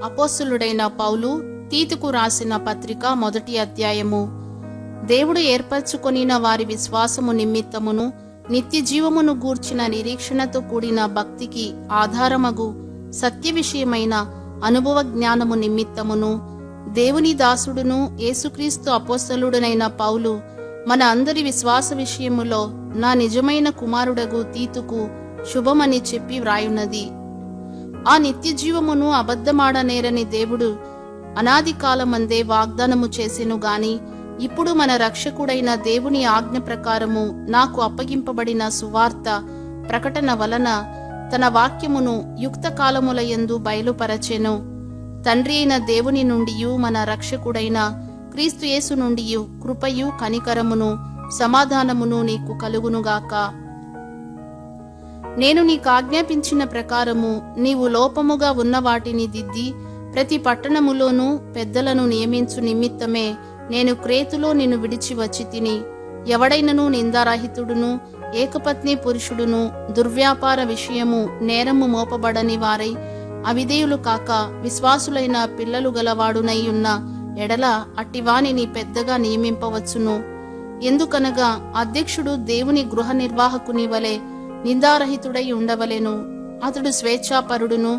అపోస్తలుడైన పౌలు తీతుకు రాసిన పత్రిక 1వ అధ్యాయము. దేవుడు ఏర్పరచుకొనిన వారి విశ్వాసము నిమిత్తమును నిత్య జీవమును గూర్చిన నిరీక్షణతో కూడిన భక్తికి ఆధారమగు సత్య విషయమైన అనుభవ జ్ఞానము నిమిత్తమును దేవుని దాసుడును యేసుక్రీస్తు అపోస్తలుడనైన పౌలు మన అందరి విశ్వాస విషయములో నా నిజమైన కుమారుడగు తీతుకు శుభమని చెప్పి వ్రాయున్నది. ఆ నిత్య జీవమును అబద్ధమాడనేరని దేవుడు అనాది కాలమందే వాగ్దానము చేసెను గాని ఇప్పుడు మన రక్షకుడైన దేవుని ఆజ్ఞ ప్రకారము నాకు అప్పగింపబడిన సువార్త ప్రకటన వలన తన వాక్యమును యుక్త కాలములయందు బయలుపరచెను. తండ్రి అయిన దేవుని నుండియు మన రక్షకుడైన క్రీస్తు యేసు నుండియు కృపయు కనికరమును సమాధానమును నీకు కలుగునుగాక. నేను నీకు ఆజ్ఞాపించిన ప్రకారము నీవు లోపముగా ఉన్న వాటిని దిద్ది ప్రతి పట్టణములోనూ పెద్దలను నియమించు నిమిత్తమే నేను క్రేతులో నిన్ను విడిచి వచ్చి తిని. ఎవడైనను నిందారహితుడును ఏకపత్ని పురుషుడును దుర్వ్యాపార విషయము నేరము మోపబడని వారై అవిధేయులు కాక విశ్వాసులైన పిల్లలు గలవాడునై ఉన్న ఎడల అట్టివానిని పెద్దగా నియమింపవచ్చును. ఎందుకనగా అధ్యక్షుడు దేవుని గృహ నిర్వాహకుని వలె నిందారహితుడై ఉండవలెను. అతడు స్వేచ్ఛాపరుడును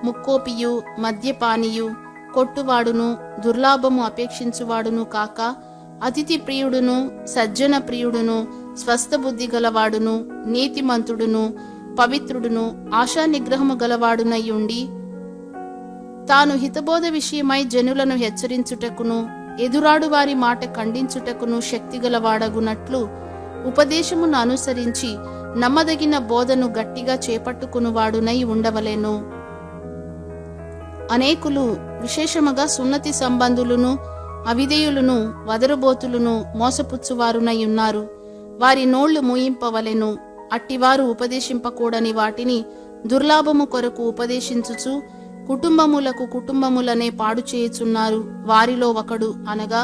ముక్కోపియు మద్యపానియు కొట్టువాడును దుర్లాభము అపేక్షించువాడును కాక అతిథి ప్రియుడును సజ్జన ప్రియుడును స్వస్థ బుద్ధి గలవాడును నీతిమంతుడును పవిత్రుడును ఆశా నిగ్రహము గలవాడునై ఉండి తాను హితబోధ విషయమై జనులను హెచ్చరించుటకును ఎదురాడు వారి మాట ఖండించుటకును శక్తిగలవాడగునట్లు ఉపదేశమును అనుసరించి నమ్మదగిన బోధను గట్టిగా చేపట్టుకునివాడునై ఉండవలెను. అనేకులు విశేషముగా సున్నతి సంబంధులను అవిధేయులను వదరుబోతులను మోసపుచ్చువారునై ఉన్నారు. వారి నోళ్లు మూయింపవలెను. అట్టివారు ఉపదేశింపకూడని వాటిని దుర్లాభము కొరకు ఉపదేశించుచు కుటుంబములనే పాడు చేయుచున్నారు. వారిలో ఒకడు అనగా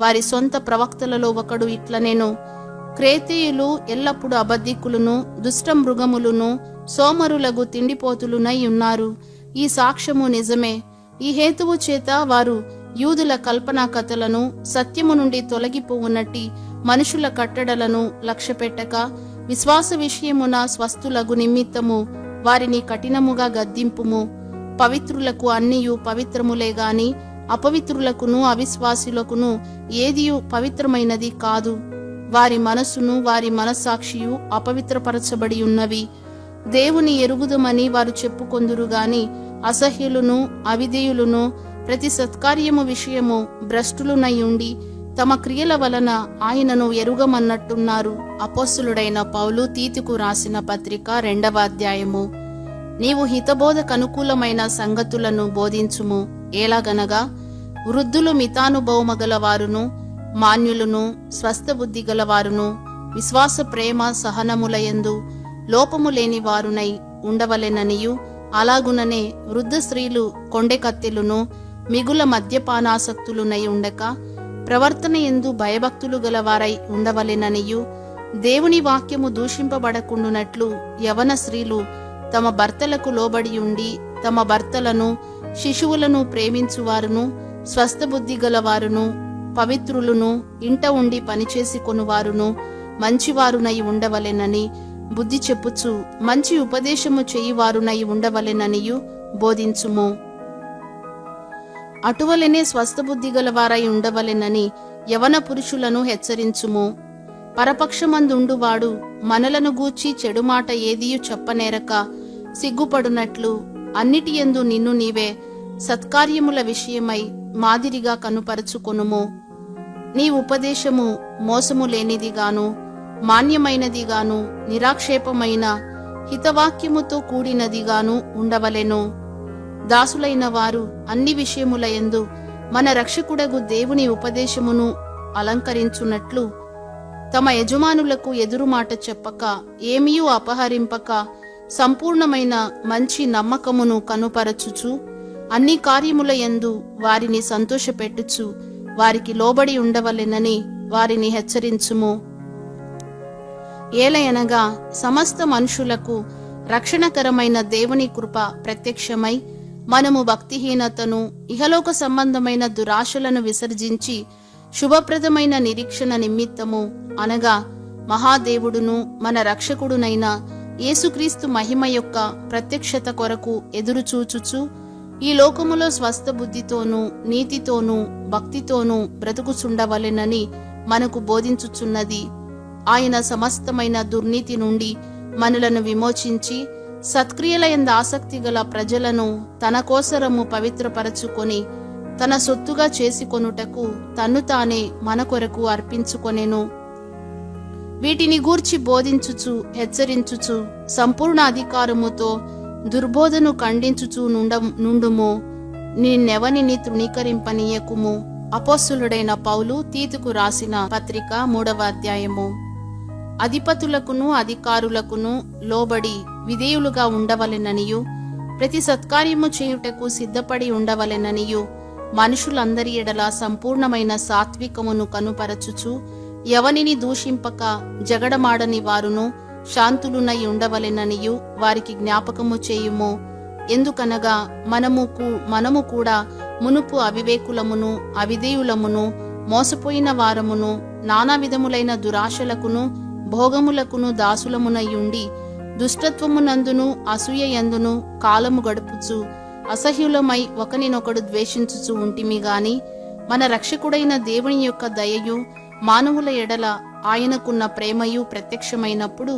వారి సొంత ప్రవక్తలలో ఒకడు ఇట్లనేను, క్రేతీయులు ఎల్లప్పుడూ అబద్ధికులను దుష్ట మృగములను సోమరులగు తిండిపోతులునై ఉన్నారు. ఈ సాక్ష్యము నిజమే. ఈ హేతువు చేత వారు యూదుల కల్పనా కథలను సత్యము నుండి తొలగిపోవునట్టి మనుషుల కట్టడలను లక్ష్యపెట్టక విశ్వాస విషయమున స్వస్థులగు నిమిత్తము వారిని కఠినముగా గద్దింపుము. పవిత్రులకు అన్నియు పవిత్రములే గాని అపవిత్రులకును అవిశ్వాసులకును ఏదియు పవిత్రమైనది కాదు. వారి మనస్సును వారి మనస్సాక్షియు అపవిత్రపరచబడి ఉన్నవి. దేవుని ఎరుగుదమని వారు చెప్పుకొందురు గాని అసహ్యులను అవిధేయులను ప్రతి సత్కార్యము విషయము భ్రష్టులునై ఉండి తమ క్రియల వలన ఆయనను ఎరుగమన్నట్టున్నారు. అపోస్తలుడైన పౌలు తీతుకు రాసిన పత్రిక 2వ అధ్యాయము. నీవు హితబోధకు అనుకూలమైన సంగతులను బోధించుము. ఎలాగనగా వృద్ధులు మితానుభవమగలవారును మాన్యులను స్వస్థ బుద్ధి గలవారును విశ్వాస ప్రేమ సహనములయందు లోపము లేని వారునై ఉండవలెననియు అలాగుననే వృద్ధ స్త్రీలు కొండెకత్తెలును మిగుల మద్యపానాసక్తులునై ఉండక ప్రవర్తన యందు భయభక్తులు గలవారై ఉండవలెననియు దేవుని వాక్యము దూషింపబడకుండునట్లు యవన స్త్రీలు తమ భర్తలకు లోబడి ఉండి తమ భర్తలను శిశువులను ప్రేమించువారును స్వస్థ బుద్ధి గలవారును పవిత్రులను ఇంట ఉండి పనిచేసి కొనువారును మంచివారునై ఉండవలెనని బుద్ధి చెప్పుచు మంచి ఉపదేశము చేయువారునై ఉండవలెననియు బోధించుము. అటువలనే స్వస్థ బుద్ధి గలవారై ఉండవలెనని యవన పురుషులను హెచ్చరించుము. పరపక్షమందుండువాడు మనలను గూర్చి చెడు మాట ఏదియు చెప్పనేరక సిగ్గుపడునట్లు అన్నిటి యందు నిన్ను నీవే సత్కార్యముల విషయమై మాదిరిగా కనుపరుచుకొనుము. నీ ఉపదేశము మోసము లేనిదిగాను మాన్యమైనదిగాను నిరాక్షేపమైన హితవాక్యముతో కూడినదిగాను ఉండవలెను. దాసులైన వారు అన్ని విషయములయందు మన రక్షకుడగు దేవుని ఉపదేశమును అలంకరించున్నట్లు తమ యజమానులకు ఎదురుమాట చెప్పక ఏమీయూ అపహరింపక సంపూర్ణమైన మంచి నమ్మకమును కనుపరచుచు అన్ని కార్యములయందు వారిని సంతోషపెట్టుచు వారికి లోబడి ఉండవలెనని వారిని హెచ్చరించుము. ఏలయనగా సమస్త మనుషులకు రక్షణకరమైన దేవుని కృప ప్రత్యక్షమై మనము భక్తిహీనతను, ఇహలోక సంబంధమైన దురాశలను విసర్జించి శుభప్రదమైన నిరీక్షణ నిమిత్తము, అనగా మహాదేవుడును మన రక్షకుడునైన యేసుక్రీస్తు మహిమ యొక్క ప్రత్యక్షత కొరకు ఎదురుచూచుచు ఈ లోకములో స్వస్థ బుద్ధితోనూ నీతితోనూ భక్తితోనూ బ్రతుకుచుండవలెనని మనకు బోధించుచున్నది. ఆయన సమస్తమైన దుర్నీతి నుండి మనలను విమోచించి సత్క్రియలయందు ఆసక్తి గల ప్రజలను తన కోసరము పవిత్రపరచుకొని తన సొత్తుగా చేసుకొనుటకు తన్ను తానే మన కొరకు అర్పించుకొనెను. వీటిని గూర్చి బోధించుచు హెచ్చరించుచు సంపూర్ణ అధికారముతో దుర్బోధను ఖండించుచు నుండుము. నిన్నెవనిని తృణీకరింపనీయకుము. అపోస్తులుడైన పౌలు తీతుకు రాసిన పత్రిక 3వ అధ్యాయము. అధిపతులకును అధికారులకును లోబడి విధేయులుగా ఉండవలెననియు, ప్రతి సత్కార్యము చేయుటకు సిద్ధపడి ఉండవలెననియు, మనుషులందరి ఎడల సంపూర్ణమైన సాత్వికమును కనుపరచుచు ఎవనిని దూషింపక జగడమాడని వారును శాంతులునై ఉండవలెననియు వారికి జ్ఞాపకము చేయుము. ఎందుకనగా మనము కూడా మునుపు అవివేకులమును అవిధేయులమును మోసపోయిన వారమును నానా విధములైన దురాశలకును భోగములకును దాసులమునయ్యుండి దుష్టత్వమునందును అసూయయందును కాలము గడుపుచు అసహ్యులమై ఒకనినొకడు ద్వేషించుచు ఉంటిమి గాని, మన రక్షకుడైన దేవుని యొక్క దయయు మానవుల ఎడల ఆయనకున్న ప్రేమయు ప్రత్యక్షమైనప్పుడు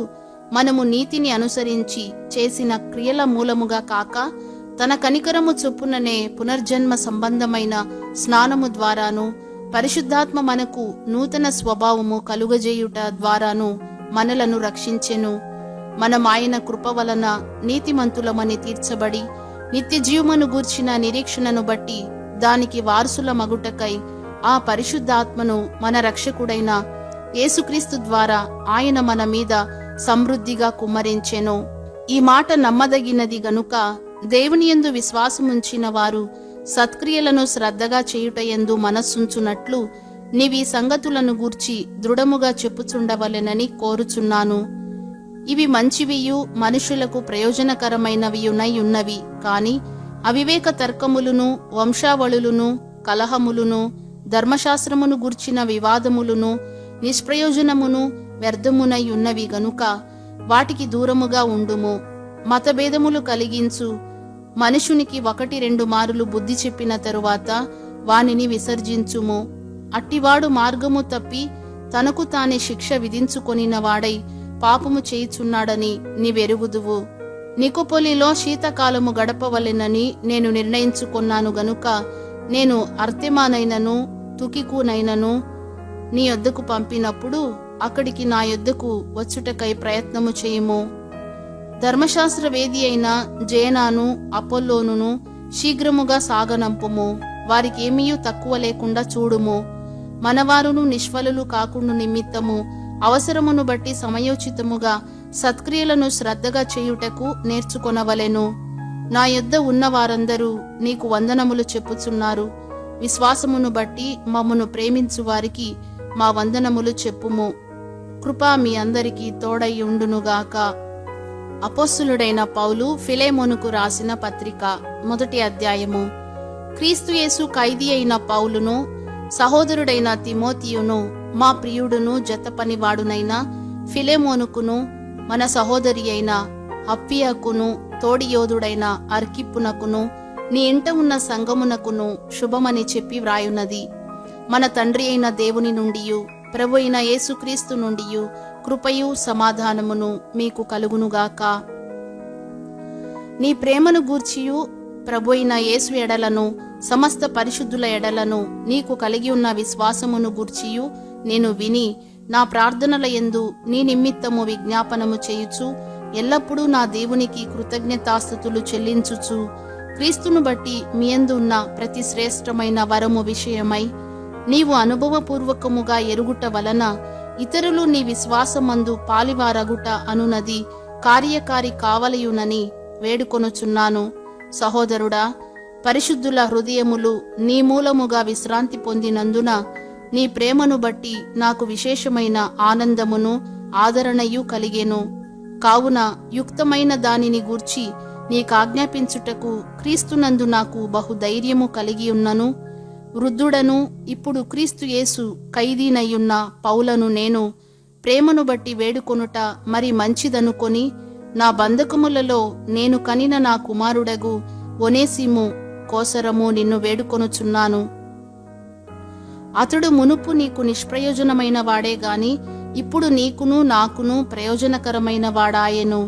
మనము నీతిని అనుసరించి చేసిన క్రియల మూలముగా కాక తన కనికరము చొప్పుననే పునర్జన్మ సంబంధమైన స్నానము ద్వారాను పరిశుద్ధాత్మ మనకు నూతన స్వభావము కలుగజేయుట ద్వారాను మనలను రక్షించెను. మనం ఆయన కృప వలన నీతిమంతులమని తీర్చబడి నిత్య జీవమును గూర్చిన నిరీక్షణను బట్టి దానికి వారసుల మగుటకై ఆ పరిశుద్ధాత్మను మన రక్షకుడైన యేసుక్రీస్తు ద్వారా ఆయన మన మీద సమృద్ధిగా కుమ్మరించెను. ఈ మాట నమ్మదగినది గనుక దేవునియందు విశ్వాసముంచిన వారు సత్క్రియలను శ్రద్ధగా చేయుటయందు మనస్సుంచునట్లు నీవీ సంగతులను గూర్చి దృఢముగా చెప్పుచుండవలెనని కోరుచున్నాను. ఇవి మంచివియు మనుషులకు ప్రయోజనకరమైనవియునై ఉన్నవి. కాని అవివేక తర్కములును వంశావళులును కలహములును ధర్మశాస్త్రమును గూర్చిన వివాదములును నిష్ప్రయోజనమును వ్యర్థమునై ఉన్నవి గనుక వాటికి దూరముగా ఉండుము. మతభేదములు కలిగించు మనుషునికి 1-2 మారులు బుద్ధి చెప్పిన తరువాత వానిని విసర్జించుము. అట్టివాడు మార్గము తప్పి తనకు తానే శిక్ష విధించుకొనిన వాడై పాపము చేయుచున్నాడని నీవెరుగుదువు. నికోపొలిలో శీతకాలము గడపవలెనని నేను నిర్ణయించుకొన్నాను గనుక నేను అర్తెమానైనను తుకికునైనను నీ యొద్దకు పంపినప్పుడు అక్కడికి నా యొద్దకు వచ్చుటకై ప్రయత్నము చేయుము. ధర్మశాస్త్ర వేది అయిన జేనాను అపోల్లోనును శీఘ్రముగా సాగనంపుము. వారికేమీయూ తక్కువ లేకుండా చూడుము. మనవారును నిష్ఫలులు కాకుండా నిమిత్తము అవసరమును బట్టి సమయోచితముగా సత్క్రియలను శ్రద్ధగా చేయుటకు నేర్చుకొనవలెను. నా యొద్ద ఉన్న వారందరూ నీకు వందనములు చెప్పుచున్నారు. విశ్వాసమును బట్టి మమ్మను ప్రేమించు వారికి మా వందనములు చెప్పుము. కృప మీ అందరికీ తోడై ఉండునుగాక. అపోస్తులుడైన పౌలు ఫిలేమోనుకు రాసిన పత్రిక 1వ అధ్యాయము. క్రీస్తు యేసు ఖైదీ అయిన పౌలును సహోదరుడైన తిమోతియును మా ప్రియుడును జతపనివాడునైన ఫిలేమోనుకును మన సహోదరి అయిన అప్పియకును తోడియోధుడైన అర్కిప్పునకును నీ ఇంట ఉన్న సంగమునకును శుభమని చెప్పి వ్రాయున్నది. మన తండ్రి అయిన దేవుని నుండియు ప్రభు అయిన యేసుక్రీస్తు నుండియు కృపయు సమాధానమును మీకు కలుగునుగాక. నీ ప్రేమను గూర్చియు ప్రభు అయిన యేసు ఎడలను సమస్త పరిశుద్ధుల ఎడలను నీకు కలిగి ఉన్న విశ్వాసమును గూర్చియు నేను విని నా ప్రార్థనల యందు నీ నిమిత్తము విజ్ఞాపనము చేయుచు ఎల్లప్పుడూ నా దేవునికి కృతజ్ఞతాస్తుతులు చెల్లించుచు క్రీస్తును బట్టి మీ యందు ఉన్న ప్రతి శ్రేష్టమైన వరము విషయమై నీవు అనుభవపూర్వకముగా ఎరుగుట వలన ఇతరులు నీ విశ్వాసమందు పాలివారగుట అనునది కార్యకారి కావలయునని వేడుకొనుచున్నాను. సహోదరుడా, పరిశుద్ధుల హృదయములు నీ మూలముగా విశ్రాంతి పొందినందున నీ ప్రేమను బట్టి నాకు విశేషమైన ఆనందమును ఆదరణయు కలిగెను. కావున యుక్తమైన దానిని గూర్చి నీకాజ్ఞాపించుటకు క్రీస్తునందు నాకు బహుధైర్యము కలిగి ఉన్నను. వృద్ధుడను ఇప్పుడు క్రీస్తు యేసు ఖైదీనయ్యున్న పౌలను నేను ప్రేమను బట్టి వేడుకొనుట మరి మంచిదనుకొని నా బంధకములలో నేను కనిన నా కుమారుడగు ఒనేసిము కోసరము నిన్ను వేడుకొనుచున్నాను. అతడు మునుపు నీకు నిష్ప్రయోజనమైన వాడే గాని ఇప్పుడు నీకును నాకును ప్రయోజనకరమైన వాడాయెను.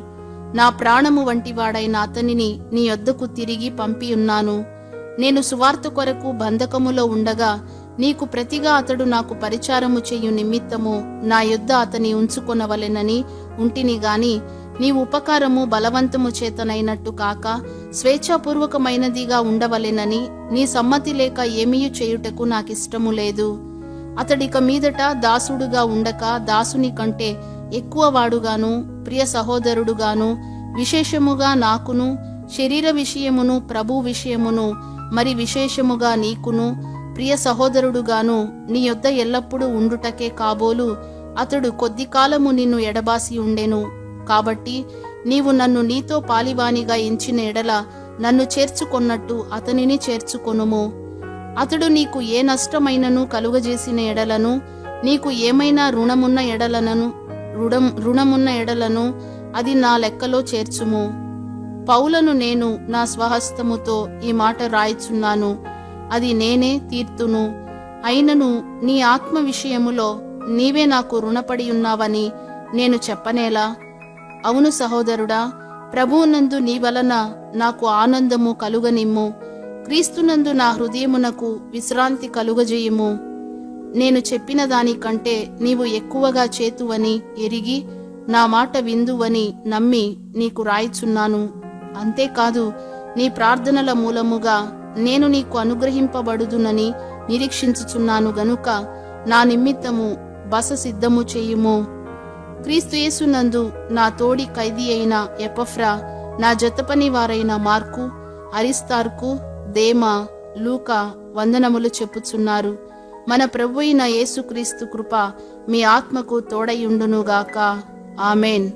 నా ప్రాణము వంటి వాడైన అతనిని నీ యొద్దకు తిరిగి పంపియున్నాను. నేను సువార్త కొరకు బంధకములో ఉండగా నీకు ప్రతిగా అతడు నాకు పరిచారము చేయు నిమిత్తము నా యొద్ద అతని ఉంచుకొనవలెనని ఉంటిని గాని నీ ఉపకారము బలవంతము చేతనైనట్టు కాక స్వేచ్ఛాపూర్వకమైనదిగా ఉండవలెనని నీ సమ్మతి లేక ఏమీయు చేయుటకు నాకిష్టము లేదు. అతడిక మీదట దాసుడుగా ఉండక దాసుని కంటే ఎక్కువ వాడుగాను ప్రియ సహోదరుడుగాను విశేషముగా నాకును శరీర విషయమును ప్రభు విషయమును మరి విశేషముగా నీకును ప్రియ సహోదరుడుగాను నీ యొద్ద ఎల్లప్పుడూ ఉండుటకే కాబోలు అతడు కొద్ది కాలము నిన్ను ఎడబాసి ఉండెను. కాబట్టి నీవు నన్ను నీతో పాలివానిగా ఎంచిన ఎడల నన్ను చేర్చుకొన్నట్టు అతనిని చేర్చుకొనుము. అతడు నీకు ఏ నష్టమైనను కలుగజేసిన ఎడలను నీకు ఏమైనా రుణమున్న ఎడలను అది నా లెక్కలో చేర్చుము. పౌలను నేను నా స్వహస్తముతో ఈ మాట రాయిచున్నాను, అది నేనే తీర్తును. అయినను నీ ఆత్మ విషయములో నీవే నాకు రుణపడి ఉన్నావని నేను చెప్పనేలా? అవును సహోదరుడా, ప్రభువునందు నీ వలన నాకు ఆనందము కలుగనిమ్ము. క్రీస్తునందు నా హృదయమునకు విశ్రాంతి కలుగజేయుము. నేను చెప్పిన దానికంటే నీవు ఎక్కువగా చేతువని ఎరిగి నా మాట విందువని నమ్మి నీకు రాయిచున్నాను. అంతేకాదు నీ ప్రార్థనల మూలముగా నేను నీకు అనుగ్రహింపబడుదునని నిరీక్షించుచున్నాను గనుక నా నిమిత్తము బస సిద్ధము చేయుము. క్రీస్తు యేసునందు నా తోడి ఖైదీ అయిన ఎపఫ్రా, నా జతపని వారైన మార్కు, అరిస్తార్కు, దేమా, లూకా వందనములు చెప్పుచున్నారు. మన ప్రభువైన యేసుక్రీస్తు కృప మీ ఆత్మకు తోడయుండునుగాక. ఆమెన్.